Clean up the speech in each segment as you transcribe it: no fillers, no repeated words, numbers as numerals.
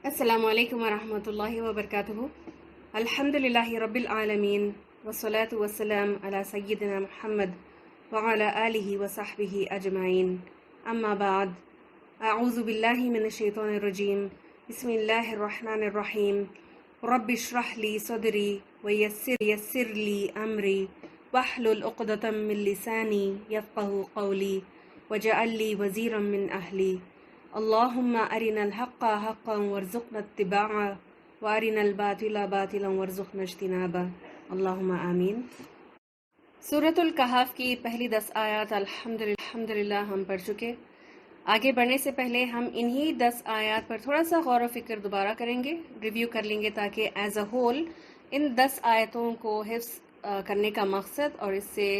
السلام علیکم ورحمۃ اللہ وبرکاتہ۔ الحمدللہ رب العالمین والصلاة والسلام علی سیدنا محمد وعلی آلہ وصحبہ اجمعین، اما بعد، اعوذ باللہ من الشیطان الرجیم، بسم اللہ الرحمن الرحیم، رب اشرح لی صدری ویسر لی امری واحلل عقدۃ من لسانی یفقہوا قولی واجعل لی وزیرا من اہلی، اللہم ارنا الحق حقا وارزقنا اتباعہ وارنا الباطل باطلا وارزقنا اجتنابہ، اللہم آمین۔ سورۃ الکہف کی پہلی 10 آیات الحمدللہ ہم پڑھ چکے۔ آگے بڑھنے سے پہلے ہم انہی 10 آیات پر تھوڑا سا غور و فکر دوبارہ کریں گے، ریویو کر لیں گے، تاکہ ایز اے ہول ان 10 آیتوں کو حفظ کرنے کا مقصد اور اس سے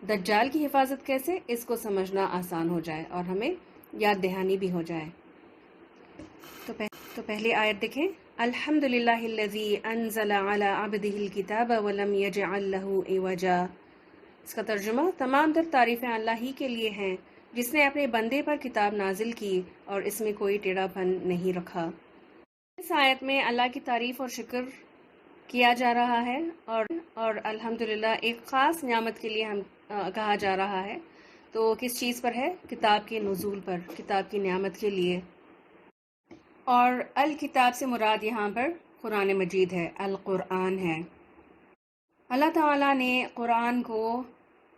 دجال کی حفاظت کیسے، اس کو سمجھنا آسان ہو جائے اور ہمیں یاد دہانی بھی ہو جائے۔ تو پہلی آیت دیکھیں، الحمدللہ الذی انزل علی عبدہ الکتاب ولم یجعل لہ عوجا۔ اس کا ترجمہ، تمام تر تعریفیں اللہ ہی کے لیے ہیں جس نے اپنے بندے پر کتاب نازل کی اور اس میں کوئی ٹیڑھا پن نہیں رکھا۔ اس آیت میں اللہ کی تعریف اور شکر کیا جا رہا ہے اور الحمدللہ ایک خاص نعمت کے لیے ہم کہا جا رہا ہے۔ تو کس چیز پر ہے؟ کتاب کے نزول پر، کتاب کی نعمت کے لیے۔ اور الکتاب سے مراد یہاں پر قرآن مجید ہے، القرآن ہے۔ اللہ تعالیٰ نے قرآن کو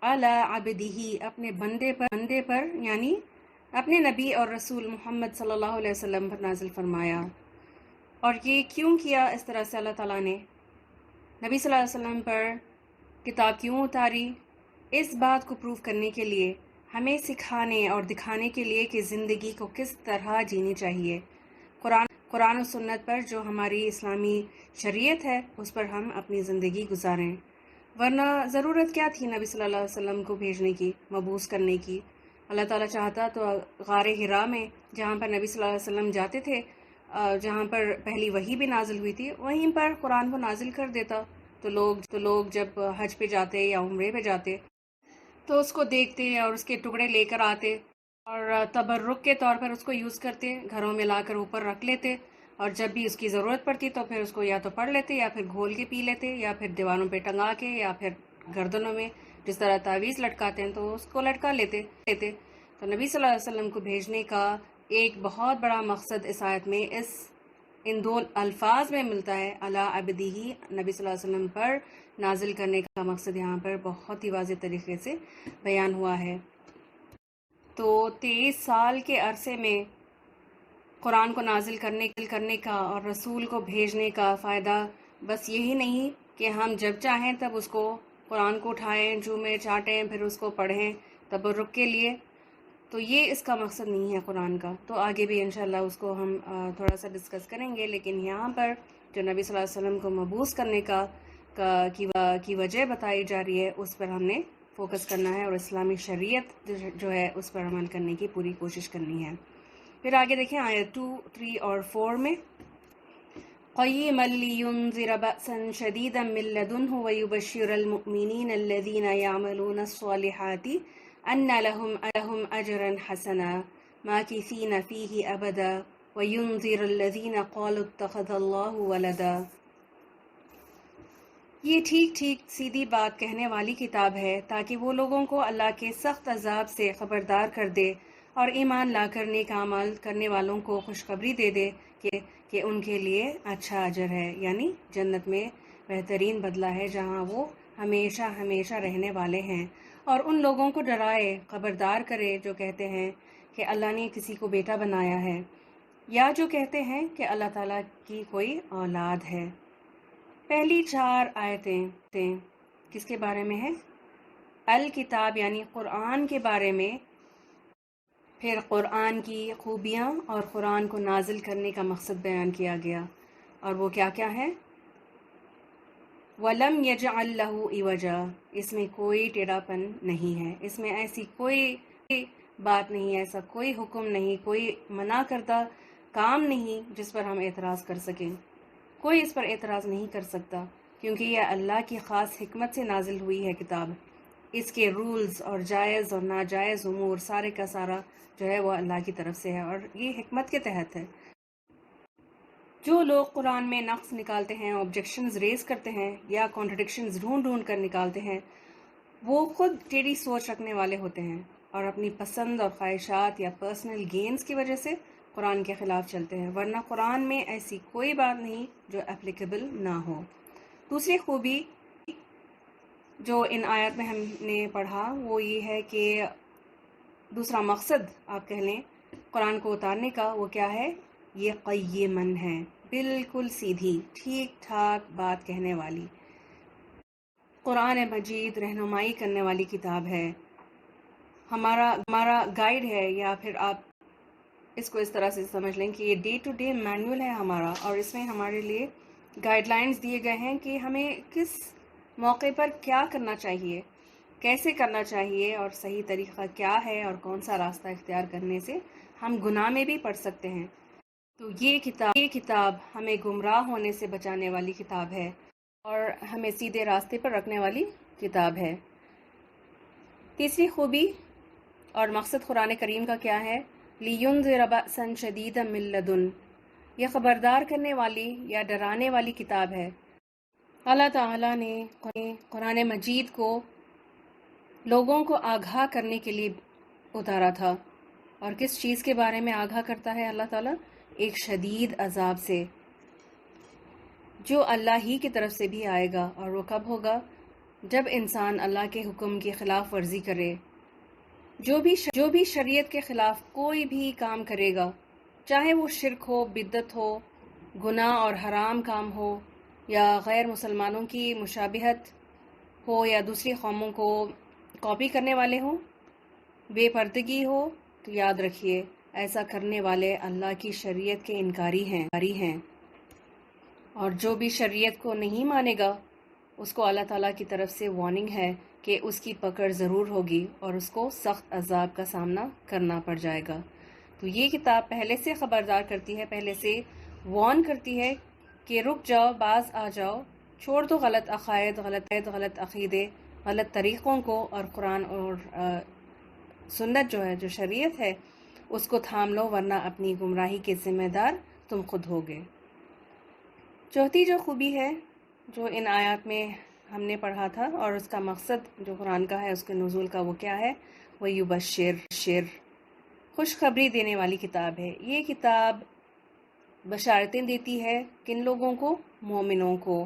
علی عبدہ، اپنے بندے پر یعنی اپنے نبی اور رسول محمد صلی اللہ علیہ وسلم پر نازل فرمایا۔ اور یہ کیوں کیا اس طرح سے؟ اللہ تعالیٰ نے نبی صلی اللہ علیہ وسلم پر کتاب کیوں اتاری؟ اس بات کو پروف کرنے کے لیے، ہمیں سکھانے اور دکھانے کے لیے کہ زندگی کو کس طرح جینی چاہیے۔ قرآن و سنت پر، جو ہماری اسلامی شریعت ہے، اس پر ہم اپنی زندگی گزاریں۔ ورنہ ضرورت کیا تھی نبی صلی اللہ علیہ وسلم کو بھیجنے کی، مبعوث کرنے کی؟ اللہ تعالیٰ چاہتا تو غار حرا میں، جہاں پر نبی صلی اللہ علیہ وسلم جاتے تھے، جہاں پر پہلی وحی بھی نازل ہوئی تھی، وہیں پر قرآن کو نازل کر دیتا۔ تو لوگ جب حج پہ جاتے یا عمرے پہ جاتے تو اس کو دیکھتے اور اس کے ٹکڑے لے کر آتے اور تبرک کے طور پر اس کو یوز کرتے، گھروں میں لا کر اوپر رکھ لیتے، اور جب بھی اس کی ضرورت پڑتی تو پھر اس کو یا تو پڑھ لیتے یا پھر گھول کے پی لیتے، یا پھر دیواروں پہ ٹنگا کے، یا پھر گردنوں میں جس طرح تعویذ لٹکاتے ہیں تو اس کو لٹکا لیتے۔ تو نبی صلی اللہ علیہ وسلم کو بھیجنے کا ایک بہت بڑا مقصد اس آیت میں ان دو الفاظ میں ملتا ہے، علی عبدہ، نبی صلی اللہ علیہ وسلم پر نازل کرنے کا مقصد یہاں پر بہت ہی واضح طریقے سے بیان ہوا ہے۔ تو 23 سال کے عرصے میں قرآن کو نازل کرنے کا اور رسول کو بھیجنے کا فائدہ بس یہی نہیں کہ ہم جب چاہیں تب اس کو قرآن کو اٹھائیں، جھومیں، چاٹیں، پھر اس کو پڑھیں تبرک کے لیے، تو یہ اس کا مقصد نہیں ہے قرآن کا۔ تو آگے بھی انشاءاللہ اس کو ہم تھوڑا سا ڈسکس کریں گے، لیکن یہاں پر جو نبی صلی اللہ علیہ وسلم کو مبعوث کرنے کی وجہ بتائی جا رہی ہے، اس پر ہم نے فوکس کرنا ہے اور اسلامی شریعت جو ہے اس پر عمل کرنے کی پوری کوشش کرنی ہے۔ پھر آگے دیکھیں آیت 2، 3 اور 4 میں، قیما لینذر بأسا شدیدا من لدنہ ویبشر المؤمنین الذین یعملون الصالحات ان لهم اجرا حسنا ماکثین فیہ ابدا وینذر الذین قالوا اتخذ اللہ ولدا۔ یہ ٹھیک سیدھی بات کہنے والی کتاب ہے تاکہ وہ لوگوں کو اللہ کے سخت عذاب سے خبردار کر دے اور ایمان لا کر نیک اعمال کرنے والوں کو خوشخبری دے دے کہ ان کے لیے اچھا اجر ہے، یعنی جنت میں بہترین بدلہ ہے جہاں وہ ہمیشہ رہنے والے ہیں، اور ان لوگوں کو ڈرائے، خبردار کرے جو کہتے ہیں کہ اللہ نے کسی کو بیٹا بنایا ہے، یا جو کہتے ہیں کہ اللہ تعالیٰ کی کوئی اولاد ہے۔ پہلی 4 آیتیں کس کے بارے میں ہیں؟ الکتاب یعنی قرآن کے بارے میں، پھر قرآن کی خوبیاں اور قرآن کو نازل کرنے کا مقصد بیان کیا گیا، اور وہ کیا ہے؟ وَلَمْ يَجْعَلْ لَهُ عِوَجًا، اس میں کوئی ٹیڑھا پن نہیں ہے، اس میں ایسی کوئی بات نہیں، ایسا کوئی حکم نہیں، کوئی منع کردہ کام نہیں جس پر ہم اعتراض کر سکیں۔ کوئی اس پر اعتراض نہیں کر سکتا، کیونکہ یہ اللہ کی خاص حکمت سے نازل ہوئی ہے کتاب۔ اس کے رولز اور جائز اور ناجائز امور سارے کا سارا جو ہے وہ اللہ کی طرف سے ہے، اور یہ حکمت کے تحت ہے۔ جو لوگ قرآن میں نقص نکالتے ہیں، آبجیکشنز ریز کرتے ہیں یا کانٹرڈکشنز ڈھونڈ ڈھونڈ کر نکالتے ہیں، وہ خود ٹیڑھی سوچ رکھنے والے ہوتے ہیں اور اپنی پسند اور خواہشات یا پرسنل گینز کی وجہ سے قرآن کے خلاف چلتے ہیں، ورنہ قرآن میں ایسی کوئی بات نہیں جو اپلیکیبل نہ ہو۔ دوسری خوبی جو ان آیات میں ہم نے پڑھا وہ یہ ہے کہ دوسرا مقصد آپ کہہ لیں قرآن کو اتارنے کا وہ کیا ہے؟ یہ قیمن ہے، بالکل سیدھی ٹھیک ٹھاک بات کہنے والی۔ قرآن مجید رہنمائی کرنے والی کتاب ہے، ہمارا گائیڈ ہے، یا پھر آپ اس کو اس طرح سے سمجھ لیں کہ یہ ڈے ٹو ڈے مینول ہے ہمارا، اور اس میں ہمارے لیے گائیڈ لائنز دیے گئے ہیں کہ ہمیں کس موقع پر کیا کرنا چاہیے، کیسے کرنا چاہیے، اور صحیح طریقہ کیا ہے، اور کون سا راستہ اختیار کرنے سے ہم گناہ میں بھی پڑ سکتے ہیں۔ تو یہ کتاب ہمیں گمراہ ہونے سے بچانے والی کتاب ہے اور ہمیں سیدھے راستے پر رکھنے والی کتاب ہے۔ تیسری خوبی اور مقصد قرآن کریم کا کیا ہے؟ لِيُنذِرَ بَأْسًا شَدِيدًا مِّن لَّدُنْ، یہ خبردار کرنے والی یا ڈرانے والی کتاب ہے۔ اللہ تعالیٰ نے قرآن مجید کو لوگوں کو آگاہ کرنے کے لیے اتارا تھا، اور کس چیز کے بارے میں آگاہ کرتا ہے اللہ تعالیٰ؟ ایک شدید عذاب سے جو اللہ ہی کی طرف سے بھی آئے گا، اور وہ کب ہوگا؟ جب انسان اللہ کے حکم کی خلاف ورزی کرے۔ جو بھی شریعت کے خلاف کوئی بھی کام کرے گا، چاہے وہ شرک ہو، بدعت ہو، گناہ اور حرام کام ہو، یا غیر مسلمانوں کی مشابہت ہو، یا دوسری قوموں کو کاپی کرنے والے ہوں، بے پردگی ہو، تو یاد رکھیے ایسا کرنے والے اللہ کی شریعت کے انکاری ہیں، اور جو بھی شریعت کو نہیں مانے گا اس کو اللہ تعالیٰ کی طرف سے وارننگ ہے کہ اس کی پکڑ ضرور ہوگی اور اس کو سخت عذاب کا سامنا کرنا پڑ جائے گا۔ تو یہ کتاب پہلے سے خبردار کرتی ہے، پہلے سے وارن کرتی ہے کہ رک جاؤ، باز آ جاؤ، چھوڑ دو غلط عقائد، غلط عقیدے، غلط طریقوں کو، اور قرآن اور سنت جو ہے، جو شریعت ہے، اس کو تھام لو، ورنہ اپنی گمراہی کے ذمہ دار تم خود ہوگے۔ چوتھی جو خوبی ہے جو ان آیات میں ہم نے پڑھا تھا، اور اس کا مقصد جو قرآن کا ہے، اس کے نزول کا وہ کیا ہے؟ وہ یبشر، خوشخبری دینے والی کتاب ہے۔ یہ کتاب بشارتیں دیتی ہے کن لوگوں کو؟ مومنوں کو۔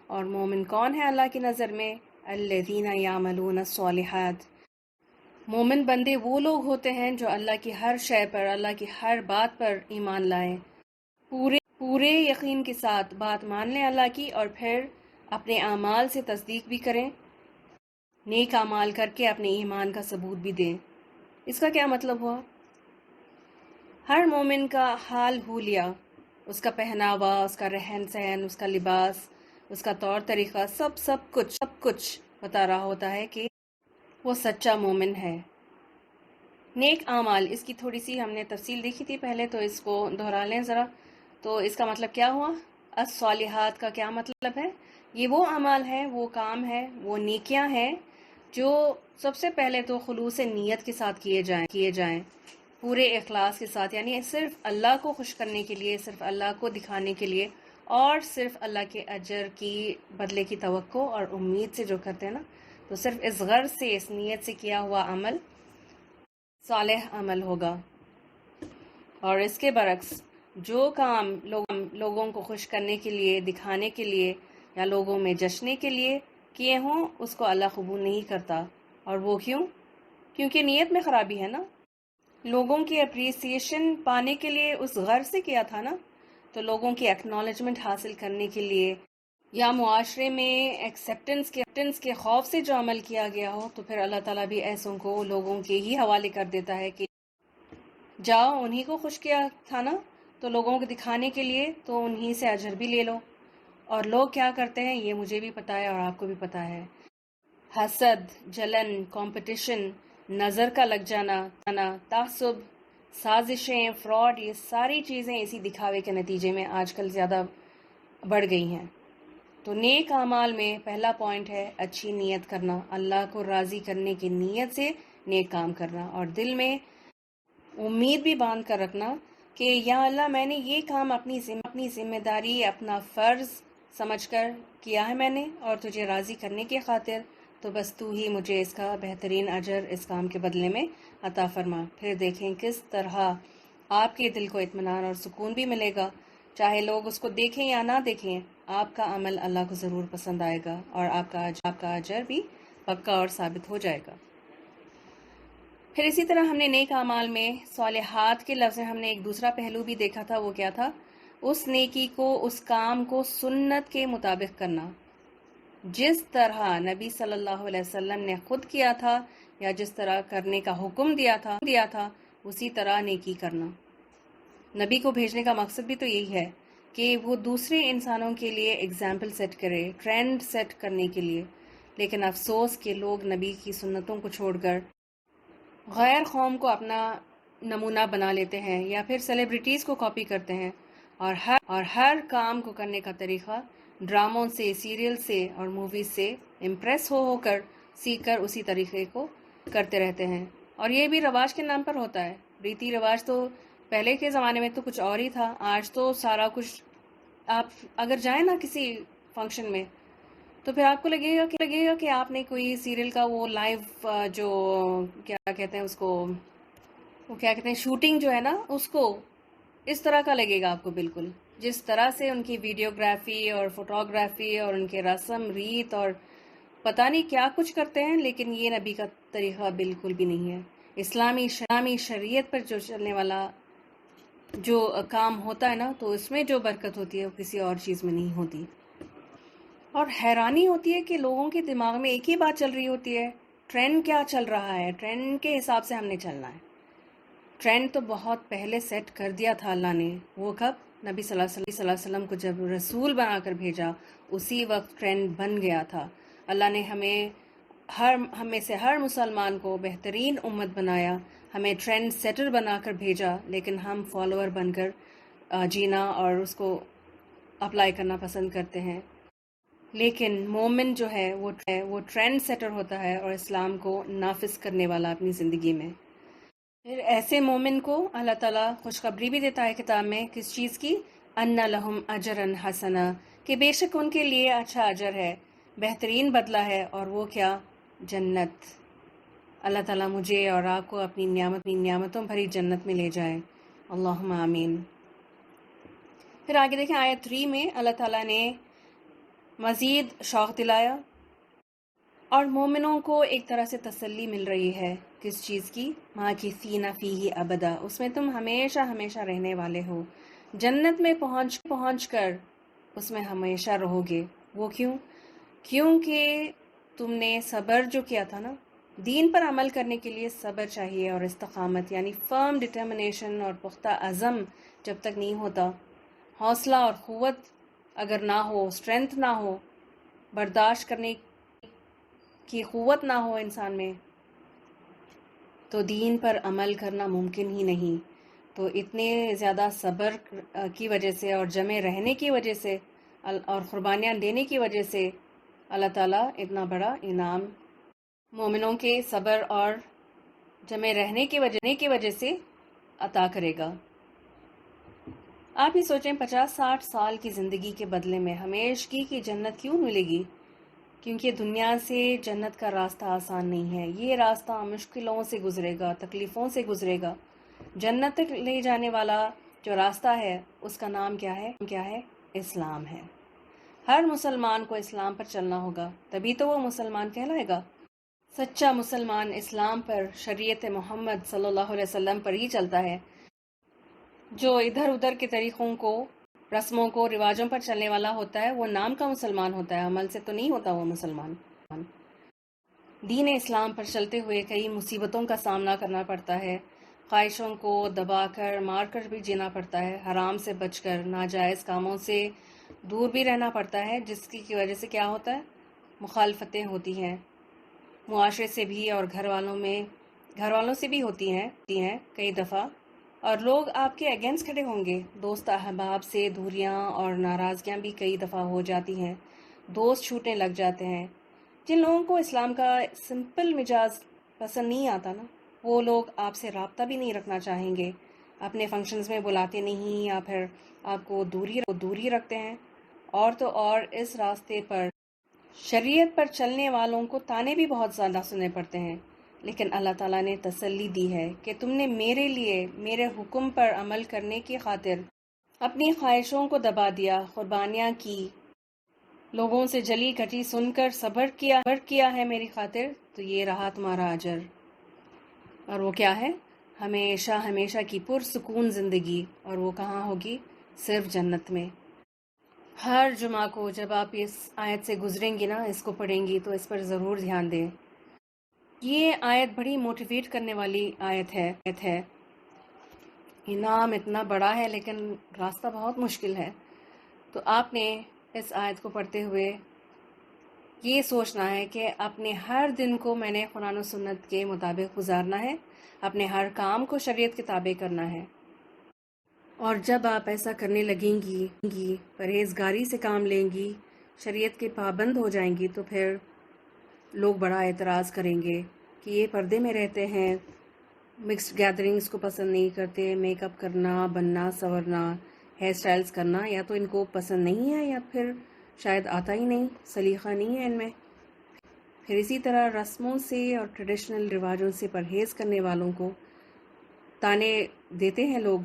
اور مومن کون ہے اللہ کی نظر میں؟ الذین یعملون الصالحات، مومن بندے وہ لوگ ہوتے ہیں جو اللہ کی ہر شے پر، اللہ کی ہر بات پر ایمان لائیں، پورے یقین کے ساتھ بات مان لیں اللہ کی، اور پھر اپنے اعمال سے تصدیق بھی کریں، نیک اعمال کر کے اپنے ایمان کا ثبوت بھی دیں۔ اس کا کیا مطلب ہوا؟ ہر مومن کا حال حولیہ، اس کا پہناوا، اس کا رہن سہن، اس کا لباس، اس کا طور طریقہ، سب کچھ بتا رہا ہوتا ہے کہ وہ سچا مومن ہے۔ نیک اعمال، اس کی تھوڑی سی ہم نے تفصیل دیکھی تھی پہلے، تو اس کو دہرا لیں ذرا۔ تو اس کا مطلب کیا ہوا؟ الصالحات کا کیا مطلب ہے؟ یہ وہ اعمال ہیں، وہ کام ہے، وہ نیکیاں ہیں جو سب سے پہلے تو خلوص نیت کے ساتھ کیے جائیں، پورے اخلاص کے ساتھ، یعنی صرف اللہ کو خوش کرنے کے لیے، صرف اللہ کو دکھانے کے لیے، اور صرف اللہ کے اجر کی بدلے کی توقع اور امید سے جو کرتے ہیں نا، تو صرف اس غرض سے، اس نیت سے کیا ہوا عمل صالح عمل ہوگا۔ اور اس کے برعکس جو کام لوگوں کو خوش کرنے کے لیے، دکھانے کے لیے، یا لوگوں میں جشنے کے لیے کیے ہوں، اس کو اللہ قبول نہیں کرتا۔ اور وہ کیوں؟ کیونکہ نیت میں خرابی ہے نا، لوگوں کی اپریسیشن پانے کے لیے اس غرض سے کیا تھا نا، تو لوگوں کی ایکنالجمنٹ حاصل کرنے کے لیے، یا معاشرے میں ایکسیپٹنس کے خوف سے جو عمل کیا گیا ہو، تو پھر اللہ تعالیٰ بھی ایسوں کو لوگوں کے ہی حوالے کر دیتا ہے کہ جاؤ، انہی کو خوش کیا تھا نا، تو لوگوں کو دکھانے کے لیے تو انہی سے اجر بھی لے لو۔ اور لوگ کیا کرتے ہیں یہ مجھے بھی پتا ہے اور آپ کو بھی پتا ہے، حسد، جلن، کمپٹیشن، نظر کا لگ جانا، تعصب، سازشیں، فراڈ، یہ ساری چیزیں اسی دکھاوے کے نتیجے میں آج کل زیادہ بڑھ گئی ہیں۔ تو نیک اعمال میں پہلا پوائنٹ ہے اچھی نیت کرنا، اللہ کو راضی کرنے کی نیت سے نیک کام کرنا، اور دل میں امید بھی باندھ کر رکھنا کہ یا اللہ میں نے یہ کام اپنی ذمہ داری، اپنا فرض سمجھ کر کیا ہے میں نے، اور تجھے راضی کرنے کی خاطر، تو بس تو ہی مجھے اس کا بہترین اجر اس کام کے بدلے میں عطا فرما۔ پھر دیکھیں کس طرح آپ کے دل کو اطمینان اور سکون بھی ملے گا، چاہے لوگ اس کو دیکھیں یا نہ دیکھیں، آپ کا عمل اللہ کو ضرور پسند آئے گا اور آپ کا اجر بھی پکا اور ثابت ہو جائے گا۔ پھر اسی طرح ہم نے نیک اعمال میں صالحات کے لفظ میں ہم نے ایک دوسرا پہلو بھی دیکھا تھا، وہ کیا تھا؟ اس نیکی کو، اس کام کو سنت کے مطابق کرنا، جس طرح نبی صلی اللہ علیہ وسلم نے خود کیا تھا یا جس طرح کرنے کا حکم دیا تھا اسی طرح نیکی کرنا۔ نبی کو بھیجنے کا مقصد بھی تو یہی ہے کہ وہ دوسرے انسانوں کے لیے اگزامپل سیٹ کرے، ٹرینڈ سیٹ کرنے کے لیے، لیکن افسوس کہ لوگ نبی کی سنتوں کو چھوڑ کر غیر قوم کو اپنا نمونہ بنا لیتے ہیں یا پھر سیلیبریٹیز کو کاپی کرتے ہیں، اور ہر کام کو کرنے کا طریقہ ڈراموں سے، سیریل سے اور موویز سے امپریس ہو کر سیکھ کر اسی طریقے کو کرتے رہتے ہیں۔ اور یہ بھی رواج کے نام پر ہوتا ہے۔ ریتی رواج تو پہلے کے زمانے میں تو کچھ اور ہی تھا، آج تو سارا کچھ، آپ اگر جائیں نا کسی فنکشن میں تو پھر آپ کو لگے گا کہ آپ نے کوئی سیریل کا وہ لائیو جو کیا کہتے ہیں اس کو، وہ کیا کہتے ہیں، شوٹنگ جو ہے نا، اس کو اس طرح کا لگے گا آپ کو، بالکل جس طرح سے ان کی ویڈیوگرافی اور فوٹوگرافی اور ان کے رسم ریت اور پتہ نہیں کیا کچھ کرتے ہیں، لیکن یہ نبی کا طریقہ بالکل بھی نہیں ہے۔ اسلامی شریعت پر جو چلنے والا جو کام ہوتا ہے نا، تو اس میں جو برکت ہوتی ہے وہ کسی اور چیز میں نہیں ہوتی۔ اور حیرانی ہوتی ہے کہ لوگوں کے دماغ میں ایک ہی بات چل رہی ہوتی ہے، ٹرینڈ کیا چل رہا ہے، ٹرینڈ کے حساب سے ہم نے چلنا ہے۔ ٹرینڈ تو بہت پہلے سیٹ کر دیا تھا اللہ نے، وہ کب؟ نبی صلی اللہ علیہ وسلم کو جب رسول بنا کر بھیجا، اسی وقت ٹرینڈ بن گیا تھا۔ اللہ نے ہم میں سے ہر مسلمان کو بہترین امت بنایا، ہمیں ٹرینڈ سیٹر بنا کر بھیجا، لیکن ہم فالوور بن کر جینا اور اس کو اپلائی کرنا پسند کرتے ہیں۔ لیکن مومن جو ہے وہ ٹرینڈ سیٹر ہوتا ہے اور اسلام کو نافذ کرنے والا اپنی زندگی میں۔ پھر ایسے مومن کو اللہ تعالیٰ خوشخبری بھی دیتا ہے کتاب میں، کس چیز کی؟ ان لہم اجرا حسنا، کہ بے شک ان کے لیے اچھا اجر ہے، بہترین بدلہ ہے، اور وہ کیا؟ جنت۔ اللہ تعالیٰ مجھے اور آپ کو اپنی نعمتوں بھری جنت میں لے جائے، اللہم آمین۔ پھر آگے دیکھیں آیت 3 میں اللہ تعالیٰ نے مزید شوق دلایا، اور مومنوں کو ایک طرح سے تسلی مل رہی ہے، کس چیز کی؟ ماکثین فیہ ابدا، اس میں تم ہمیشہ ہمیشہ رہنے والے ہو، جنت میں پہنچ کر اس میں ہمیشہ رہو گے۔ وہ کیوں؟ کیونکہ تم نے صبر جو کیا تھا نا، دین پر عمل کرنے کے لیے صبر چاہیے اور استقامت، یعنی فرم ڈٹرمنیشن اور پختہ عزم جب تک نہیں ہوتا، حوصلہ اور قوت اگر نہ ہو، اسٹرینتھ نہ ہو، برداشت کرنے کی قوت نہ ہو انسان میں، تو دین پر عمل کرنا ممکن ہی نہیں۔ تو اتنے زیادہ صبر کی وجہ سے اور جمع رہنے کی وجہ سے اور قربانیاں دینے کی وجہ سے اللہ تعالیٰ اتنا بڑا انعام مومنوں کے صبر اور جمع رہنے کی وجہ سے عطا کرے گا۔ آپ ہی سوچیں 50-60 سال کی زندگی کے بدلے میں ہمیشگی کی جنت کیوں ملے گی؟ کیونکہ دنیا سے جنت کا راستہ آسان نہیں ہے، یہ راستہ مشکلوں سے گزرے گا، تکلیفوں سے گزرے گا۔ جنت تک لے جانے والا جو راستہ ہے اس کا نام کیا ہے؟ اسلام ہے۔ ہر مسلمان کو اسلام پر چلنا ہوگا، تبھی تو وہ مسلمان کہلائے گا۔ سچا مسلمان اسلام پر، شریعت محمد صلی اللہ علیہ وسلم پر ہی چلتا ہے۔ جو ادھر ادھر کے طریقوں کو، رسموں کو، رواجوں پر چلنے والا ہوتا ہے وہ نام کا مسلمان ہوتا ہے، عمل سے تو نہیں ہوتا وہ مسلمان۔ دین اسلام پر چلتے ہوئے کئی مصیبتوں کا سامنا کرنا پڑتا ہے، خواہشوں کو دبا کر، مار کر بھی جینا پڑتا ہے، حرام سے بچ کر، ناجائز کاموں سے دور بھی رہنا پڑتا ہے، جس کی وجہ سے کیا ہوتا ہے؟ مخالفتیں ہوتی ہیں، معاشرے سے بھی اور گھر والوں سے بھی ہوتی ہیں کئی دفعہ، اور لوگ آپ کے اگینسٹ کھڑے ہوں گے، دوست احباب سے دوریاں اور ناراضگیاں بھی کئی دفعہ ہو جاتی ہیں، دوست چھوٹنے لگ جاتے ہیں۔ جن لوگوں کو اسلام کا سمپل مزاج پسند نہیں آتا نا، وہ لوگ آپ سے رابطہ بھی نہیں رکھنا چاہیں گے، اپنے فنکشنز میں بلاتے نہیں یا پھر آپ کو دوری رکھتے ہیں، اور تو اور اس راستے پر شریعت پر چلنے والوں کو تانے بھی بہت زیادہ سننے پڑتے ہیں، لیکن اللہ تعالیٰ نے تسلی دی ہے کہ تم نے میرے لیے میرے حکم پر عمل کرنے کی خاطر اپنی خواہشوں کو دبا دیا، قربانیاں کی، لوگوں سے جلی کٹی سن کر صبر کیا ہے میری خاطر، تو یہ رہا تمہارا اجر۔ اور وہ کیا ہے؟ ہمیشہ ہمیشہ کی پرسکون زندگی، اور وہ کہاں ہوگی؟ صرف جنت میں۔ ہر جمعہ کو جب آپ اس آیت سے گزریں گی نا، اس کو پڑھیں گی، تو اس پر ضرور دھیان دیں۔ یہ آیت بڑی موٹیویٹ کرنے والی آیت ہے۔ انعام اتنا بڑا ہے لیکن راستہ بہت مشکل ہے، تو آپ نے اس آیت کو پڑھتے ہوئے یہ سوچنا ہے کہ اپنے ہر دن کو میں نے قرآن و سنت کے مطابق گزارنا ہے، اپنے ہر کام کو شریعت کے تابع کرنا ہے۔ اور جب آپ ایسا کرنے لگیں گی، پرہیزگاری سے کام لیں گی، شریعت کے پابند ہو جائیں گی، تو پھر لوگ بڑا اعتراض کریں گے کہ یہ پردے میں رہتے ہیں، مکسڈ گیدرنگز کو پسند نہیں کرتے، میک اپ کرنا، بننا سورنا، ہیئر سٹائلز کرنا یا تو ان کو پسند نہیں ہے یا پھر شاید آتا ہی نہیں، سلیقہ نہیں ہے ان میں۔ پھر اسی طرح رسموں سے اور ٹریڈیشنل رواجوں سے پرہیز کرنے والوں کو تانے دیتے ہیں لوگ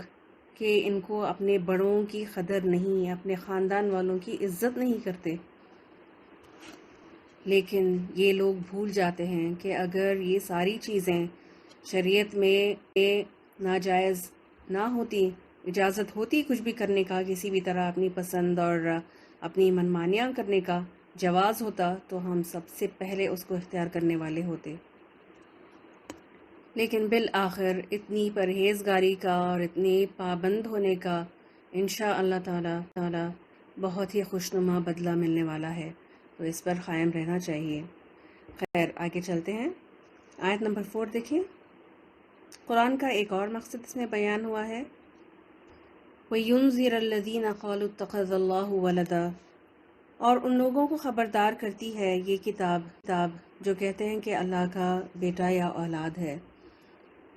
کہ ان کو اپنے بڑوں کی قدر نہیں، اپنے خاندان والوں کی عزت نہیں کرتے۔ لیکن یہ لوگ بھول جاتے ہیں کہ اگر یہ ساری چیزیں شریعت میں ناجائز نہ ہوتی، اجازت ہوتی کچھ بھی کرنے کا، کسی بھی طرح اپنی پسند اور اپنی منمانیاں کرنے کا جواز ہوتا، تو ہم سب سے پہلے اس کو اختیار کرنے والے ہوتے۔ لیکن بالآخر اتنی پرہیزگاری کا اور اتنے پابند ہونے کا انشاء اللہ تعالی بہت ہی خوشنما بدلہ ملنے والا ہے، تو اس پر قائم رہنا چاہیے۔ خیر، آگے چلتے ہیں۔ آیت نمبر 4 دیکھیں۔ قرآن کا ایک اور مقصد اس میں بیان ہوا ہے، وَيُنذِرَ الَّذِينَ قَالُوا اتَّخَذَ اللَّهُ وَلَدًا، اور ان لوگوں کو خبردار کرتی ہے یہ کتاب جو کہتے ہیں کہ اللہ کا بیٹا یا اولاد ہے۔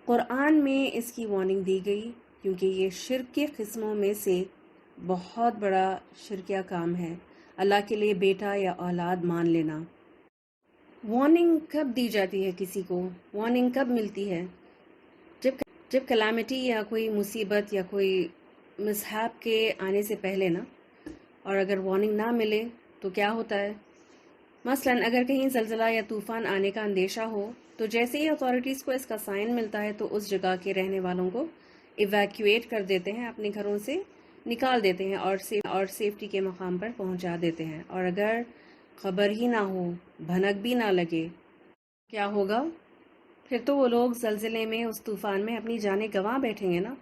قرآن میں اس کی وارننگ دی گئی کیونکہ یہ شرک کے قسموں میں سے بہت بڑا شرکیہ کام ہے، اللہ کے لیے بیٹا یا اولاد مان لینا۔ وارننگ کب دی جاتی ہے کسی کو؟ وارننگ کب ملتی ہے؟ جب کلیمٹی یا کوئی مصیبت یا کوئی مسہاب کے آنے سے پہلے نا، اور اگر وارننگ نہ ملے تو کیا ہوتا ہے؟ مثلاً اگر کہیں زلزلہ یا طوفان آنے کا اندیشہ ہو، تو جیسے ہی اتھارٹیز کو اس کا سائن ملتا ہے تو اس جگہ کے رہنے والوں کو ایویکویٹ کر دیتے ہیں، اپنے گھروں سے نکال دیتے ہیں اور سیفٹی کے مقام پر پہنچا دیتے ہیں۔ اور اگر خبر ہی نہ ہو، بھنک بھی نہ لگے، کیا ہوگا؟ پھر تو وہ لوگ زلزلے میں، اس طوفان میں اپنی جانیں گنوا بیٹھیں گے نا،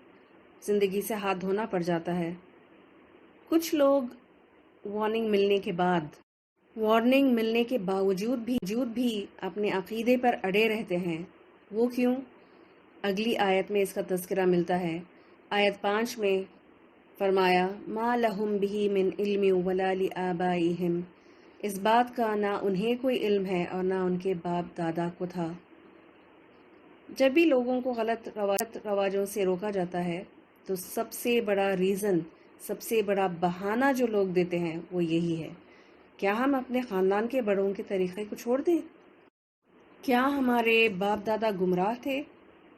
زندگی سے ہاتھ دھونا پڑ جاتا ہے۔ کچھ لوگ وارننگ ملنے کے باوجود بھی اپنے عقیدے پر اڑے رہتے ہیں۔ وہ کیوں؟ اگلی آیت میں اس کا تذکرہ ملتا ہے۔ آیت 5 میں فرمایا، مَا لَهُم بِهِ مِنْ عِلْمٍ وَلَا لِآبَائِهِمْ، اس بات کا نہ انہیں کوئی علم ہے اور نہ ان کے باپ دادا کو تھا۔ جب بھی لوگوں کو غلط رواجوں سے روکا جاتا ہے تو سب سے بڑا ریزن، سب سے بڑا بہانہ جو لوگ دیتے ہیں وہ یہی ہے، کیا ہم اپنے خاندان کے بڑوں کے طریقے کو چھوڑ دیں؟ کیا ہمارے باپ دادا گمراہ تھے؟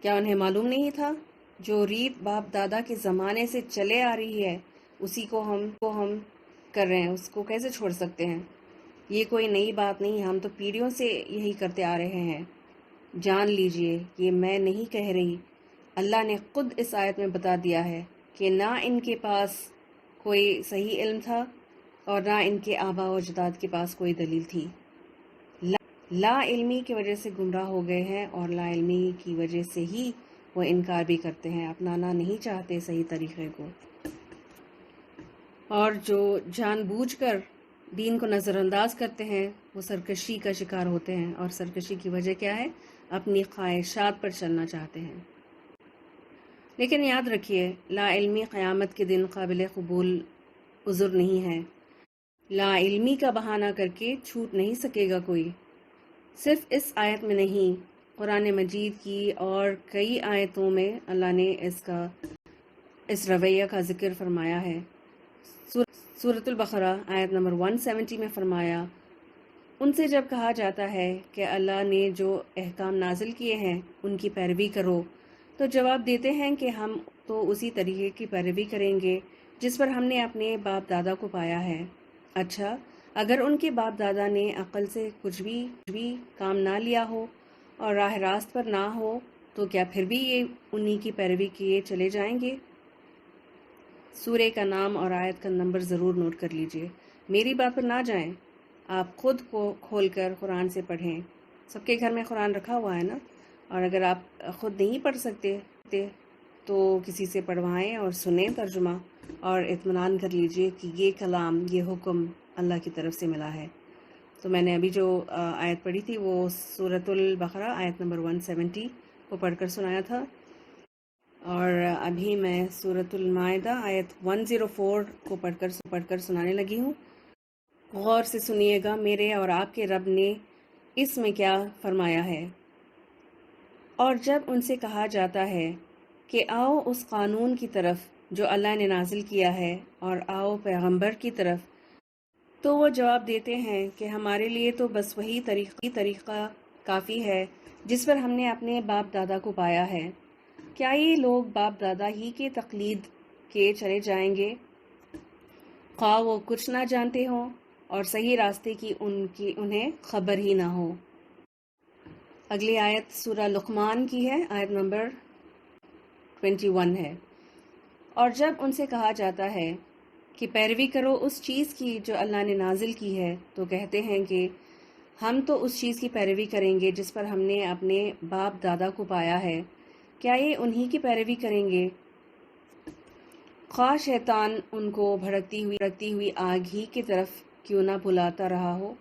کیا انہیں معلوم نہیں تھا؟ جو ریت باپ دادا کے زمانے سے چلے آ رہی ہے اسی کو ہم کر رہے ہیں، اس کو کیسے چھوڑ سکتے ہیں؟ یہ کوئی نئی بات نہیں، ہم تو پیڑھیوں سے یہی کرتے آ رہے ہیں۔ جان لیجئے، یہ میں نہیں کہہ رہی، اللہ نے خود اس آیت میں بتا دیا ہے کہ نہ ان کے پاس کوئی صحیح علم تھا اور نہ ان کے آباء و اجداد کے پاس کوئی دلیل تھی۔ لا علمی کی وجہ سے گمراہ ہو گئے ہیں، اور لا علمی کی وجہ سے ہی وہ انکار بھی کرتے ہیں، اپنانا نہیں چاہتے صحیح طریقے کو، اور جو جان بوجھ کر دین کو نظر انداز کرتے ہیں وہ سرکشی کا شکار ہوتے ہیں، اور سرکشی کی وجہ کیا ہے؟ اپنی خواہشات پر چلنا چاہتے ہیں۔ لیکن یاد رکھیے، لا علمی قیامت کے دن قابل قبول عذر نہیں ہے، لا علمی کا بہانہ کر کے چھوٹ نہیں سکے گا کوئی۔ صرف اس آیت میں نہیں، قرآن مجید کی اور کئی آیتوں میں اللہ نے اس کا اس رویہ کا ذکر فرمایا ہے۔ سورۃ البقرہ آیت نمبر 170 میں فرمایا، ان سے جب کہا جاتا ہے کہ اللہ نے جو احکام نازل کیے ہیں ان کی پیروی کرو، تو جواب دیتے ہیں کہ ہم تو اسی طریقے کی پیروی کریں گے جس پر ہم نے اپنے باپ دادا کو پایا ہے۔ اچھا، اگر ان کے باپ دادا نے عقل سے کچھ بھی کام نہ لیا ہو اور راہ راست پر نہ ہو تو کیا پھر بھی یہ انہی کی پیروی کیے چلے جائیں گے؟ سورہ کا نام اور آیت کا نمبر ضرور نوٹ کر لیجئے، میری بات پر نہ جائیں، آپ خود کو کھول کر قرآن سے پڑھیں۔ سب کے گھر میں قرآن رکھا ہوا ہے نا، اور اگر آپ خود نہیں پڑھ سکتے تو کسی سے پڑھوائیں اور سنیں ترجمہ، اور اطمینان کر لیجئے کہ یہ کلام، یہ حکم اللہ کی طرف سے ملا ہے۔ تو میں نے ابھی جو آیت پڑھی تھی وہ سورۃ البقرہ آیت نمبر 170 کو پڑھ کر سنایا تھا، اور ابھی میں سورۃ المائدہ آیت 104 کو پڑھ کر سنانے لگی ہوں۔ غور سے سنیے گا میرے اور آپ کے رب نے اس میں کیا فرمایا ہے۔ اور جب ان سے کہا جاتا ہے کہ آؤ اس قانون کی طرف جو اللہ نے نازل کیا ہے اور آؤ پیغمبر کی طرف، تو وہ جواب دیتے ہیں کہ ہمارے لیے تو بس وہی طریقہ کافی ہے جس پر ہم نے اپنے باپ دادا کو پایا ہے۔ کیا یہ لوگ باپ دادا ہی کے تقلید کے چلے جائیں گے، خواہ وہ کچھ نہ جانتے ہوں اور صحیح راستے کی انہیں خبر ہی نہ ہو۔ اگلی آیت سورہ لقمان کی ہے، آیت نمبر 21 ہے۔ اور جب ان سے کہا جاتا ہے کہ پیروی کرو اس چیز کی جو اللہ نے نازل کی ہے، تو کہتے ہیں کہ ہم تو اس چیز کی پیروی کریں گے جس پر ہم نے اپنے باپ دادا کو پایا ہے۔ کیا یہ انہی کی پیروی کریں گے، خواہ شیطان ان کو بھڑکتی ہوئی آگ ہی کی طرف کیوں نہ بلاتا رہا ہو۔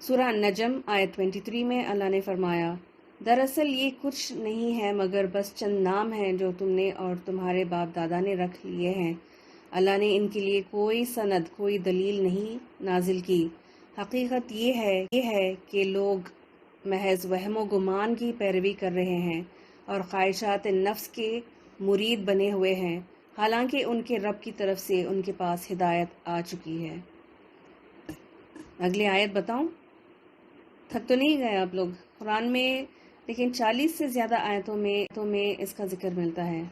سورہ النجم آیت 23 میں اللہ نے فرمایا، دراصل یہ کچھ نہیں ہے مگر بس چند نام ہیں جو تم نے اور تمہارے باپ دادا نے رکھ لیے ہیں، اللہ نے ان کے لیے کوئی سند، کوئی دلیل نہیں نازل کی۔ حقیقت یہ ہے کہ لوگ محض وہم و گمان کی پیروی کر رہے ہیں اور خواہشات نفس کے مرید بنے ہوئے ہیں، حالانکہ ان کے رب کی طرف سے ان کے پاس ہدایت آ چکی ہے۔ اگلی آیت بتاؤں؟ تھک تو نہیں گئے آپ لوگ؟ قرآن میں لیکن 40 سے زیادہ آیتوں میں اس کا ذکر ملتا ہے،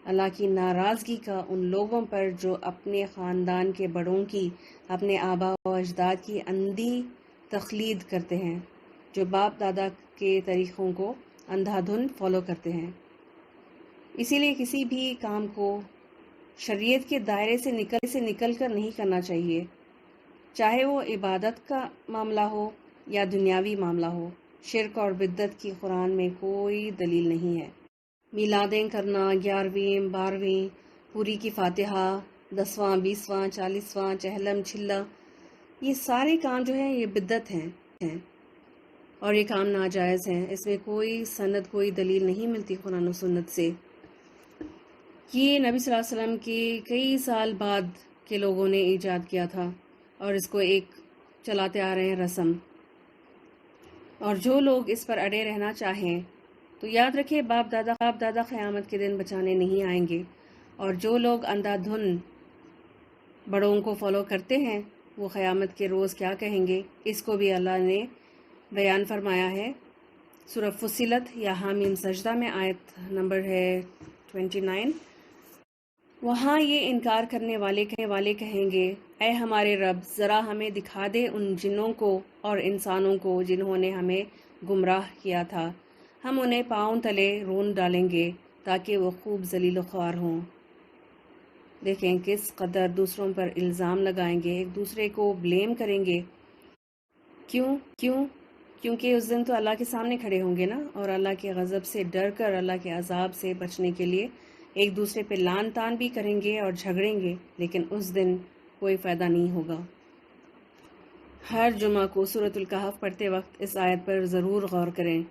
اللہ کی ناراضگی کا ان لوگوں پر جو اپنے خاندان کے بڑوں کی، اپنے آبا و اجداد کی اندھی تقلید کرتے ہیں، جو باپ دادا کے طریقوں کو اندھا دھند فالو کرتے ہیں۔ اسی لیے کسی بھی کام کو شریعت کے دائرے سے نکل کر نہیں کرنا چاہیے، چاہے وہ عبادت کا معاملہ ہو یا دنیاوی معاملہ ہو۔ شرک اور بدعت کی قرآن میں کوئی دلیل نہیں ہے۔ میلادیں کرنا، 11ویں 12ویں پوری کی فاتحہ، 10واں 20واں 40واں چہلم چھلا، یہ سارے کام جو ہیں یہ بدعت ہیں اور یہ کام ناجائز ہیں۔ اس میں کوئی سند، کوئی دلیل نہیں ملتی قرآن و سنت سے۔ یہ نبی صلی اللہ علیہ وسلم کے کئی سال بعد کے لوگوں نے ایجاد کیا تھا اور اس کو ایک چلاتے آ رہے ہیں رسم، اور جو لوگ اس پر اڑے رہنا چاہیں تو یاد رکھیں باپ دادا قیامت کے دن بچانے نہیں آئیں گے، اور جو لوگ اندھا دھند بڑوں کو فالو کرتے ہیں وہ قیامت کے روز کیا کہیں گے، اس کو بھی اللہ نے بیان فرمایا ہے۔ سورہ فصلت یا حامیم سجدہ میں آیت نمبر ہے 29۔ وہاں یہ انکار کرنے والے کہیں گے، اے ہمارے رب، ذرا ہمیں دکھا دے ان جنوں کو اور انسانوں کو جنہوں نے ہمیں گمراہ کیا تھا، ہم انہیں پاؤں تلے رون ڈالیں گے تاکہ وہ خوب ذلیل و خوار ہوں۔ دیکھیں کس قدر دوسروں پر الزام لگائیں گے، ایک دوسرے کو بلیم کریں گے۔ کیونکہ اس دن تو اللہ کے سامنے کھڑے ہوں گے نا، اور اللہ کے غضب سے ڈر کر اللہ کے عذاب سے بچنے کے لیے ایک دوسرے پہ لان تان بھی کریں گے اور جھگڑیں گے، لیکن اس دن کوئی فائدہ نہیں ہوگا۔ ہر جمعہ کو سورۃ الکہف پڑھتے وقت اس آیت پر ضرور غور کریں،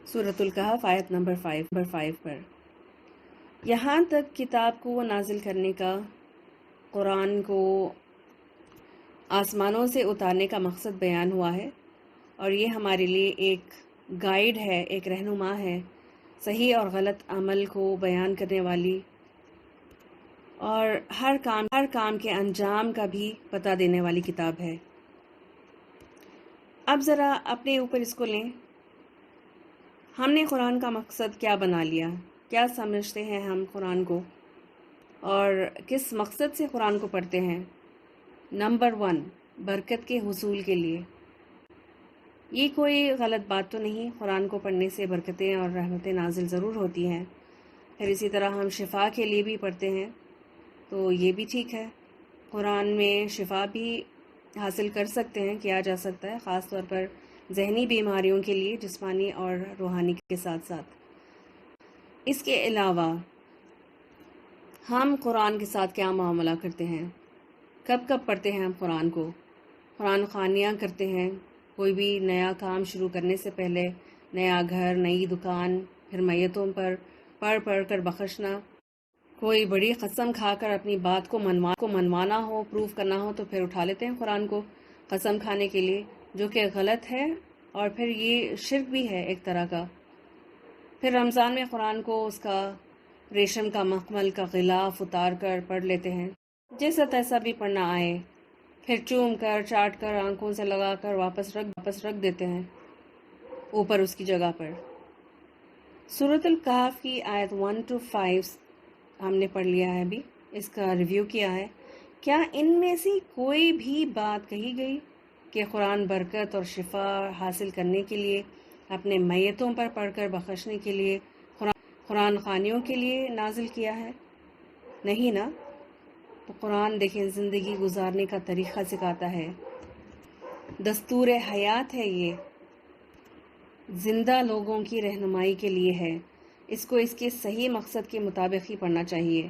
سورۃ الکہف آیت نمبر 5 پر۔ یہاں تک کتاب کو نازل کرنے کا، قرآن کو آسمانوں سے اتارنے کا مقصد بیان ہوا ہے، اور یہ ہمارے لیے ایک گائیڈ ہے، ایک رہنما ہے صحیح اور غلط عمل کو بیان کرنے والی اور ہر کام کے انجام کا بھی پتہ دینے والی کتاب ہے۔ اب ذرا اپنے اوپر اس کو لیں، ہم نے قرآن کا مقصد کیا بنا لیا؟ کیا سمجھتے ہیں ہم قرآن کو، اور کس مقصد سے قرآن کو پڑھتے ہیں؟ نمبر 1، برکت کے حصول کے لیے۔ یہ کوئی غلط بات تو نہیں، قرآن کو پڑھنے سے برکتیں اور رحمتیں نازل ضرور ہوتی ہیں۔ پھر اسی طرح ہم شفا کے لیے بھی پڑھتے ہیں، تو یہ بھی ٹھیک ہے، قرآن میں شفا بھی حاصل کر سکتے ہیں، کیا جا سکتا ہے، خاص طور پر ذہنی بیماریوں کے لیے، جسمانی اور روحانی کے ساتھ ساتھ۔ اس کے علاوہ ہم قرآن کے ساتھ کیا معاملہ کرتے ہیں؟ کب کب پڑھتے ہیں ہم قرآن کو؟ قرآن خوانیاں کرتے ہیں، کوئی بھی نیا کام شروع کرنے سے پہلے، نیا گھر، نئی دکان، پھر میتوں پر پڑھ کر بخشنا، کوئی بڑی قسم کھا کر اپنی بات کو منوانا ہو، پروف کرنا ہو، تو پھر اٹھا لیتے ہیں قرآن کو قسم کھانے کے لیے، جو کہ غلط ہے، اور پھر یہ شرک بھی ہے ایک طرح کا۔ پھر رمضان میں قرآن کو اس کا ریشم کا مخمل کا غلاف اتار کر پڑھ لیتے ہیں، جیسا تیسا بھی پڑھنا آئے، پھر چوم کر، چاٹ کر، آنکھوں سے لگا کر واپس رکھ دیتے ہیں اوپر اس کی جگہ پر۔ سورۃ الکہف کی آیت 1 to 5 ہم نے پڑھ لیا ہے، ابھی اس کا ریویو کیا ہے۔ کیا ان میں سے کوئی بھی بات کہی گئی کہ قرآن برکت اور شفا حاصل کرنے کے لیے، اپنے میتوں پر پڑھ کر بخشنے کے لیے، قرآن خوانیوں کے لیے نازل کیا ہے؟ نہیں نا؟ تو قرآن دیکھیں زندگی گزارنے کا طریقہ سکھاتا ہے، دستور حیات ہے، یہ زندہ لوگوں کی رہنمائی کے لیے ہے۔ اس کو اس کے صحیح مقصد کے مطابق ہی پڑھنا چاہیے،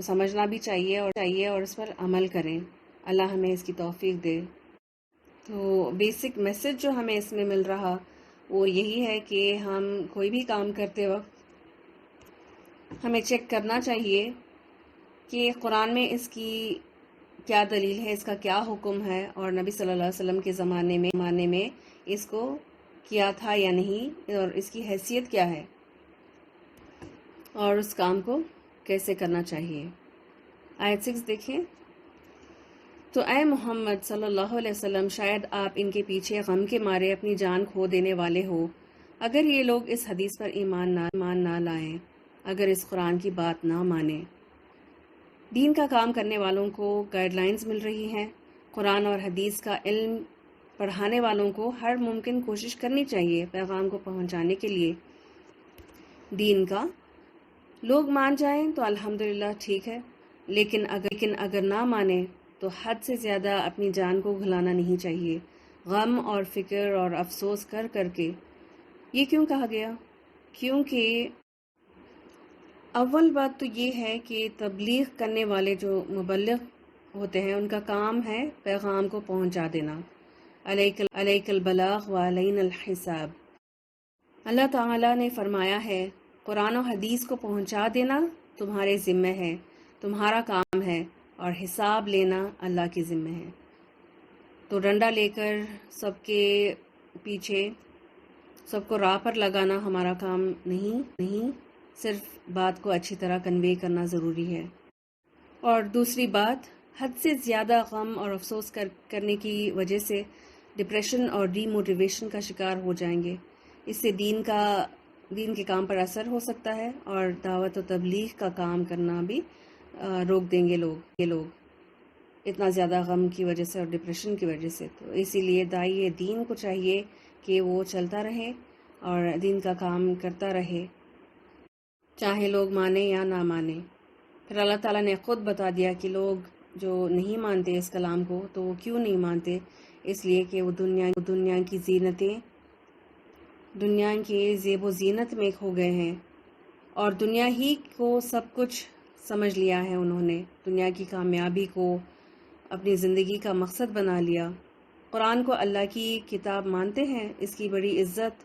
سمجھنا بھی چاہیے اور اس پر عمل کریں۔ اللہ ہمیں اس کی توفیق دے۔ تو بیسک میسج جو ہمیں اس میں مل رہا وہ یہی ہے کہ ہم کوئی بھی کام کرتے وقت ہمیں چیک کرنا چاہیے کہ قرآن میں اس کی کیا دلیل ہے، اس کا کیا حکم ہے، اور نبی صلی اللہ علیہ وسلم کے زمانے میں اس کو کیا تھا یا نہیں، اور اس کی حیثیت کیا ہے، اور اس کام کو کیسے کرنا چاہیے۔ آیت 6 دیکھیں، تو اے محمد صلی اللہ علیہ وسلم، شاید آپ ان کے پیچھے غم کے مارے اپنی جان کھو دینے والے ہو، اگر یہ لوگ اس حدیث پر ایمان نہ لائیں، اگر اس قرآن کی بات نہ مانیں۔ دین کا کام کرنے والوں کو گائیڈ لائنز مل رہی ہیں، قرآن اور حدیث کا علم پڑھانے والوں کو ہر ممکن کوشش کرنی چاہیے پیغام کو پہنچانے کے لیے دین کا۔ لوگ مان جائیں تو الحمدللہ ٹھیک ہے، لیکن اگر نہ مانیں تو حد سے زیادہ اپنی جان کو گھلانا نہیں چاہیے، غم اور فکر اور افسوس کر کے۔ یہ کیوں کہا گیا؟ کیونکہ اول بات تو یہ ہے کہ تبلیغ کرنے والے جو مبلغ ہوتے ہیں ان کا کام ہے پیغام کو پہنچا دینا، علیک البلاغ وعلینا الحساب۔ اللہ تعالیٰ نے فرمایا ہے قرآن و حدیث کو پہنچا دینا تمہارے ذمہ ہے، تمہارا کام ہے، اور حساب لینا اللہ کے ذمہ ہے۔ تو ڈنڈا لے کر سب کے پیچھے سب کو راہ پر لگانا ہمارا کام نہیں، صرف بات کو اچھی طرح کنوے کرنا ضروری ہے۔ اور دوسری بات، حد سے زیادہ غم اور افسوس کرنے کی وجہ سے ڈپریشن اور ڈی موٹیویشن کا شکار ہو جائیں گے، اس سے دین کے کام پر اثر ہو سکتا ہے، اور دعوت و تبلیغ کا کام کرنا بھی روک دیں گے لوگ اتنا زیادہ غم کی وجہ سے اور ڈپریشن کی وجہ سے۔ تو اسی لیے داعی دین کو چاہیے کہ وہ چلتا رہے اور دین کا کام کرتا رہے، چاہے لوگ مانیں یا نہ مانیں۔ پھر اللہ تعالیٰ نے خود بتا دیا کہ لوگ جو نہیں مانتے اس کلام کو، تو وہ کیوں نہیں مانتے؟ اس لیے کہ وہ دنیا کی زیب و زینت میں کھو گئے ہیں، اور دنیا ہی کو سب کچھ سمجھ لیا ہے، انہوں نے دنیا کی کامیابی کو اپنی زندگی کا مقصد بنا لیا۔ قرآن کو اللہ کی کتاب مانتے ہیں، اس کی بڑی عزت،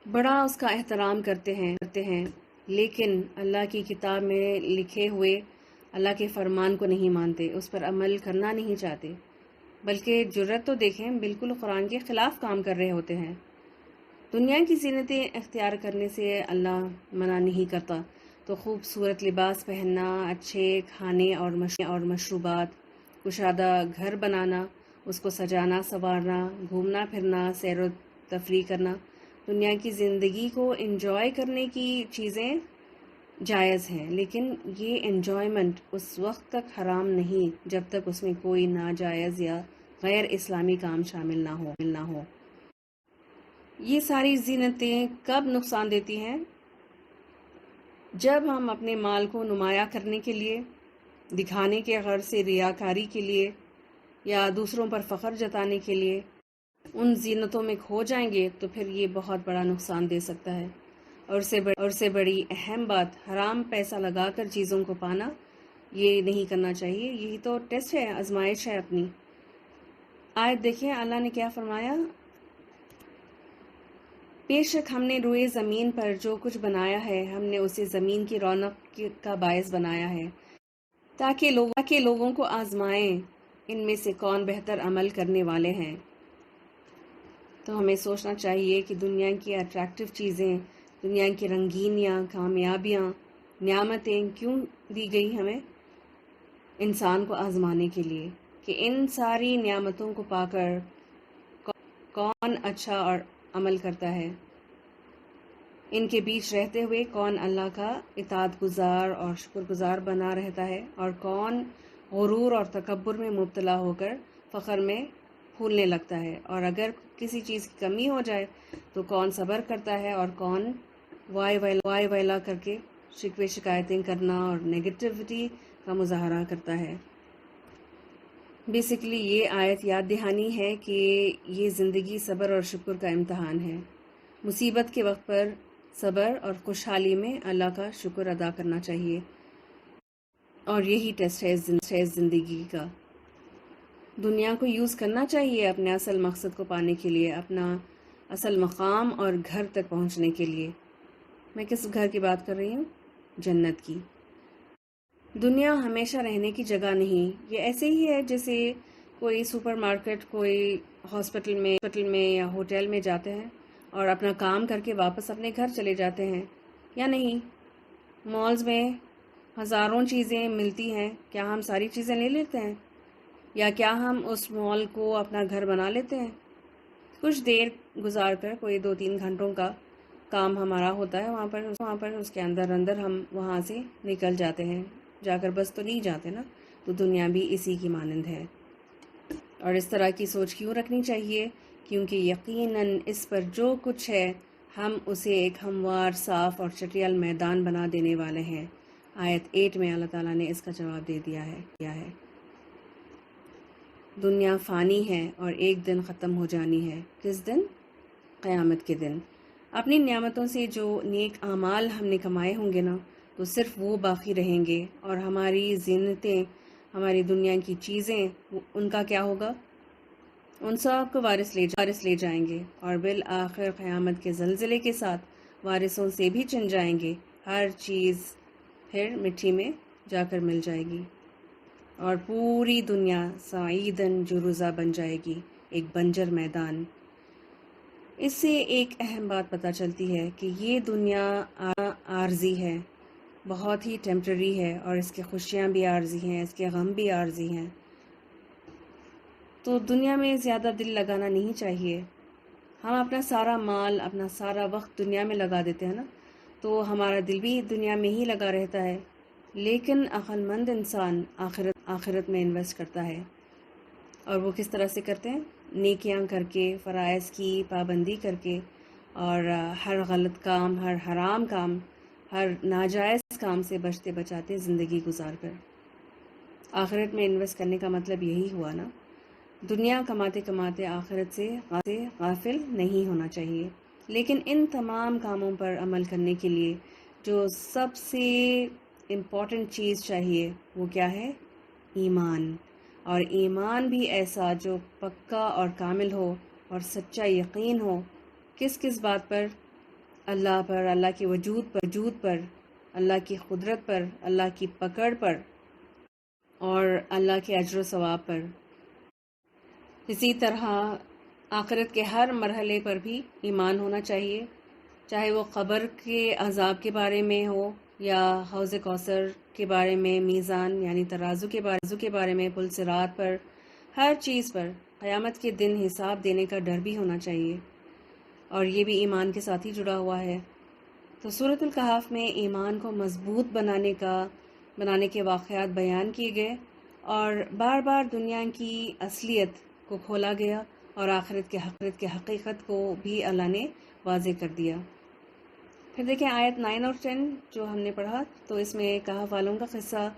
بڑا اس کا احترام کرتے ہیں، لیکن اللہ کی کتاب میں لکھے ہوئے اللہ کے فرمان کو نہیں مانتے، اس پر عمل کرنا نہیں چاہتے، بلکہ جرت تو دیکھیں، بالکل قرآن کے خلاف کام کر رہے ہوتے ہیں۔ دنیا کی زینتیں اختیار کرنے سے اللہ منع نہیں کرتا، تو خوبصورت لباس پہننا، اچھے کھانے اور مشروبات، کشادہ گھر بنانا، اس کو سجانا سنوارنا، گھومنا پھرنا، سیر و تفریح کرنا، دنیا کی زندگی کو انجوائے کرنے کی چیزیں جائز ہیں، لیکن یہ انجوائمنٹ اس وقت تک حرام نہیں جب تک اس میں کوئی ناجائز یا غیر اسلامی کام شامل نہ ہو۔ یہ ساری زینتیں کب نقصان دیتی ہیں؟ جب ہم اپنے مال کو نمایاں کرنے کے لیے، دکھانے کے غرض سے، ریاکاری کے لیے یا دوسروں پر فخر جتانے کے لیے ان زینتوں میں کھو جائیں گے تو پھر یہ بہت بڑا نقصان دے سکتا ہے۔ اور سے بڑی اہم بات، حرام پیسہ لگا کر چیزوں کو پانا، یہ نہیں کرنا چاہیے۔ یہی تو ٹیسٹ ہے، آزمائش ہے اپنی۔ آیت دیکھیں اللہ نے کیا فرمایا، بے شک ہم نے روئے زمین پر جو کچھ بنایا ہے، ہم نے اسے زمین کی رونق کا باعث بنایا ہے تاکہ لوگوں کو آزمائیں ان میں سے کون بہتر عمل کرنے والے ہیں۔ تو ہمیں سوچنا چاہیے کہ دنیا کی اٹریکٹیو چیزیں، دنیا کی رنگینیاں، کامیابیاں، نعمتیں کیوں دی گئی ہمیں؟ انسان کو آزمانے کے لیے کہ ان ساری نعمتوں کو پا کر کون اچھا اور عمل کرتا ہے، ان کے بیچ رہتے ہوئے کون اللہ کا اطاعت گزار اور شکر گزار بنا رہتا ہے، اور کون غرور اور تکبر میں مبتلا ہو کر فخر میں پھولنے لگتا ہے، اور اگر کسی چیز کی کمی ہو جائے تو کون صبر کرتا ہے اور کون وائے ویلا کر کے شکوے شکایتیں کرنا اور نیگیٹیوٹی کا مظاہرہ کرتا ہے۔ بیسیکلی یہ آیت یاد دہانی ہے کہ یہ زندگی صبر اور شکر کا امتحان ہے۔ مصیبت کے وقت پر صبر اور خوشحالی میں اللہ کا شکر ادا کرنا چاہیے، اور یہی ٹیسٹ ہے زندگی کا۔ دنیا کو یوز کرنا چاہیے اپنے اصل مقصد کو پانے کے لیے، اپنا اصل مقام اور گھر تک پہنچنے کے لیے۔ میں کس گھر کی بات کر رہی ہوں؟ جنت کی۔ دنیا ہمیشہ رہنے کی جگہ نہیں، یہ ایسے ہی ہے جیسے کوئی سپر مارکیٹ، کوئی ہاسپٹل میں یا ہوٹل میں جاتے ہیں اور اپنا کام کر کے واپس اپنے گھر چلے جاتے ہیں، یا نہیں؟ مالز میں ہزاروں چیزیں ملتی ہیں، کیا ہم ساری چیزیں لے لیتے ہیں؟ یا کیا ہم اس مال کو اپنا گھر بنا لیتے ہیں؟ کچھ دیر گزار کر، کوئی 2-3 گھنٹوں کا کام ہمارا ہوتا ہے وہاں پر اس کے اندر ہم وہاں سے نکل جاتے ہیں، جا کر بس تو نہیں جاتے نا۔ تو دنیا بھی اسی کی مانند ہے، اور اس طرح کی سوچ کیوں رکھنی چاہیے؟ کیونکہ یقیناً اس پر جو کچھ ہے ہم اسے ایک ہموار، صاف اور چٹیل میدان بنا دینے والے ہیں۔ آیت 8 میں اللہ تعالیٰ نے اس کا جواب دے دیا ہے۔ دنیا فانی ہے اور ایک دن ختم ہو جانی ہے۔ کس دن؟ قیامت کے دن۔ اپنی نعمتوں سے جو نیک اعمال ہم نے کمائے ہوں گے نا، تو صرف وہ باقی رہیں گے، اور ہماری زینتیں، ہماری دنیا کی چیزیں، ان کا کیا ہوگا؟ ان سب کو وارث لے جائیں گے، اور بالآخر قیامت کے زلزلے کے ساتھ وارثوں سے بھی چن جائیں گے۔ ہر چیز پھر مٹی میں جا کر مل جائے گی، اور پوری دنیا سعیدن جرزہ بن جائے گی، ایک بنجر میدان۔ اس سے ایک اہم بات پتہ چلتی ہے کہ یہ دنیا عارضی ہے، بہت ہی ٹیمپرری ہے، اور اس کی خوشیاں بھی عارضی ہیں، اس کے غم بھی عارضی ہیں۔ تو دنیا میں زیادہ دل لگانا نہیں چاہیے۔ ہم اپنا سارا مال، اپنا سارا وقت دنیا میں لگا دیتے ہیں نا، تو ہمارا دل بھی دنیا میں ہی لگا رہتا ہے، لیکن عقل مند انسان آخرت میں انویسٹ کرتا ہے۔ اور وہ کس طرح سے کرتے ہیں؟ نیکیاں کر کے، فرائض کی پابندی کر کے، اور ہر غلط کام، ہر حرام کام، ہر ناجائز کام سے بچتے بچاتے زندگی گزار کر۔ آخرت میں انویسٹ کرنے کا مطلب یہی ہوا نا۔ دنیا کماتے کماتے آخرت سے غافل نہیں ہونا چاہیے، لیکن ان تمام کاموں پر عمل کرنے کے لیے جو سب سے امپورٹنٹ چیز چاہیے وہ کیا ہے؟ ایمان۔ اور ایمان بھی ایسا جو پکا اور کامل ہو، اور سچا یقین ہو۔ کس بات پر؟ اللہ پر، اللہ کے وجود پر، اللہ کی قدرت پر، اللہ کی پکڑ پر، اور اللہ کے اجر و ثواب پر۔ اسی طرح آخرت کے ہر مرحلے پر بھی ایمان ہونا چاہیے، چاہے وہ قبر کے عذاب کے بارے میں ہو یا حوض کوثر کے بارے میں، میزان یعنی ترازو کے بارے میں، پل صراط پر، ہر چیز پر قیامت کے دن حساب دینے کا ڈر بھی ہونا چاہیے، اور یہ بھی ایمان کے ساتھ ہی جڑا ہوا ہے۔ تو سورۃ الکہف میں ایمان کو مضبوط بنانے کے واقعات بیان کیے گئے، اور بار بار دنیا کی اصلیت کو کھولا گیا، اور آخرت کے حقیقت کو بھی اللہ نے واضح کر دیا۔ پھر دیکھیں آیت 9 اور 10 جو ہم نے پڑھا، تو اس میں کہف والوں کا قصہ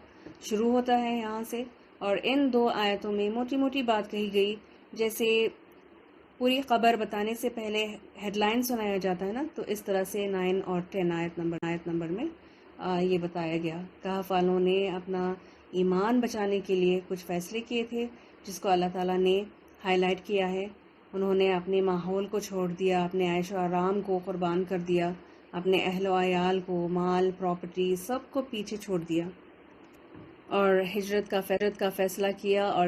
شروع ہوتا ہے یہاں سے، اور ان 2 آیتوں میں موٹی موٹی بات کہی گئی، جیسے پوری خبر بتانے سے پہلے ہیڈ لائن سنایا جاتا ہے نا، تو اس طرح سے 9 اور 10 آیت نمبر میں یہ بتایا گیا۔ کہف والوں نے اپنا ایمان بچانے کے لیے کچھ فیصلے کیے تھے، جس کو اللہ تعالیٰ نے ہائی لائٹ کیا ہے۔ انہوں نے اپنے ماحول کو چھوڑ دیا، اپنے عیش و آرام کو قربان کر دیا، اپنے اہل و عیال کو، مال، پراپرٹی، سب کو پیچھے چھوڑ دیا، اور ہجرت کا فیصلہ کیا، اور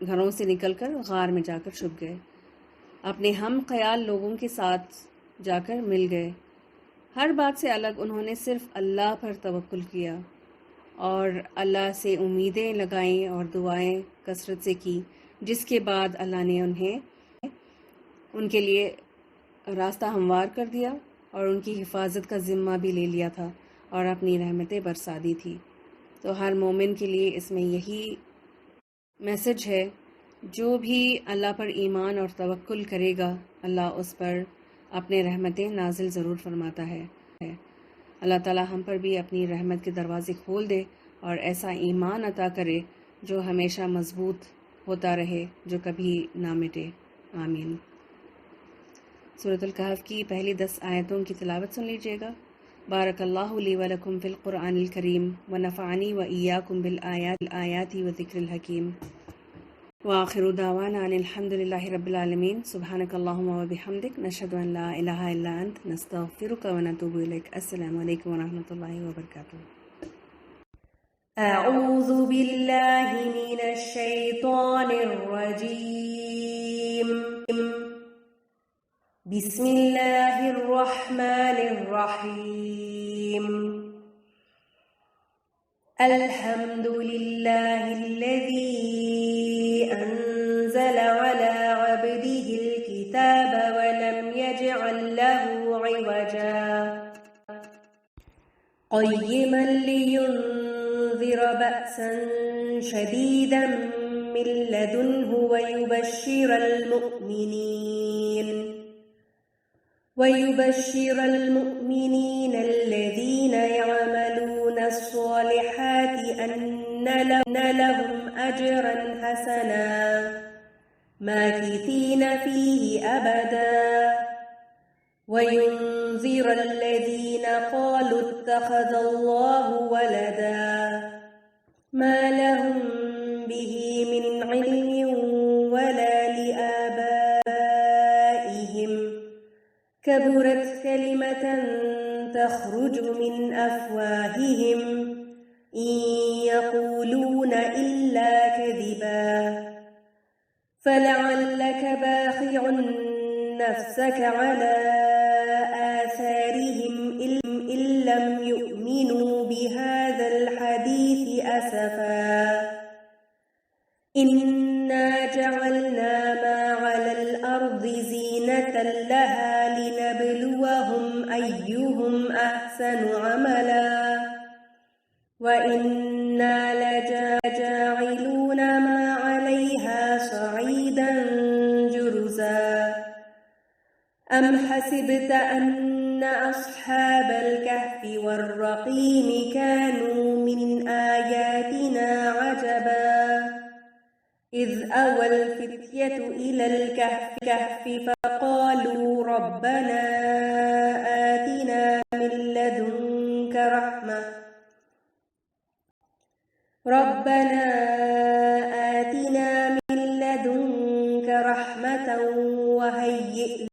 گھروں سے نکل کر غار میں جا کر چھپ گئے، اپنے ہم خیال لوگوں کے ساتھ جا کر مل گئے۔ ہر بات سے الگ انہوں نے صرف اللہ پر توکل کیا، اور اللہ سے امیدیں لگائیں اور دعائیں کثرت سے کی، جس کے بعد اللہ نے ان کے لیے راستہ ہموار کر دیا، اور ان کی حفاظت کا ذمہ بھی لے لیا تھا، اور اپنی رحمتیں برسا دی تھی۔ تو ہر مومن کے لیے اس میں یہی میسج ہے، جو بھی اللہ پر ایمان اور توکل کرے گا، اللہ اس پر اپنے رحمتیں نازل ضرور فرماتا ہے۔ اللہ تعالی ہم پر بھی اپنی رحمت کے دروازے کھول دے، اور ایسا ایمان عطا کرے جو ہمیشہ مضبوط ہوتا رہے، جو کبھی نہ مٹے۔ آمین۔ سورۃ الکہف کی پہلی 10 آیتوں کی تلاوت سن لیجیے گا۔ بارک اللہ لی ولکم فی القرآن الکریم ونفعنی وإیاکم بالآیات وذکر الحکیم۔ وآخر دعوانا ان الحمد للہ رب العالمین۔ سبحانک اللہم وبحمدک، نشہد ان لا الہ الا انت، نستغفرک ونتوب الیک۔ السلام علیکم ورحمۃ اللہ وبرکاتہ۔ اعوذ باللہ من الشیطان الرجیم، بسم اللہ الرحمن الرحیم۔ الحمد للہ الذی انزل علی عبده الکتاب ولم یجعل له عوجا قیما لینذر بأسا شدیدا من لدنه ويبشر المؤمنين الذين يعملون الصالحات أن لهم أجرا حسنا ماكثين فيه أبدا وينذر الذين قالوا اتخذ الله ولدا ما لهم به من علم ولا لآبائهم كبرت كلمة تخرج من أفواههم إن يقولون إلا كذبا فلعلك باخع نفسك على آثارهم إن لم يؤمنوا بهذا الحديث أسفا إنا جعلنا ما على الأرض زينة لها لنبلوهم أيهم أحسن عملا وإنا لجاعلون ما عليها صعيدا جرزا أم حسبت أن أصحاب الكهف والرقيم كانوا من آياتنا عجبا إذ أوى الفتية إلى الكهف فقالوا ربنا آتنا من لدنك رحمة وهيئ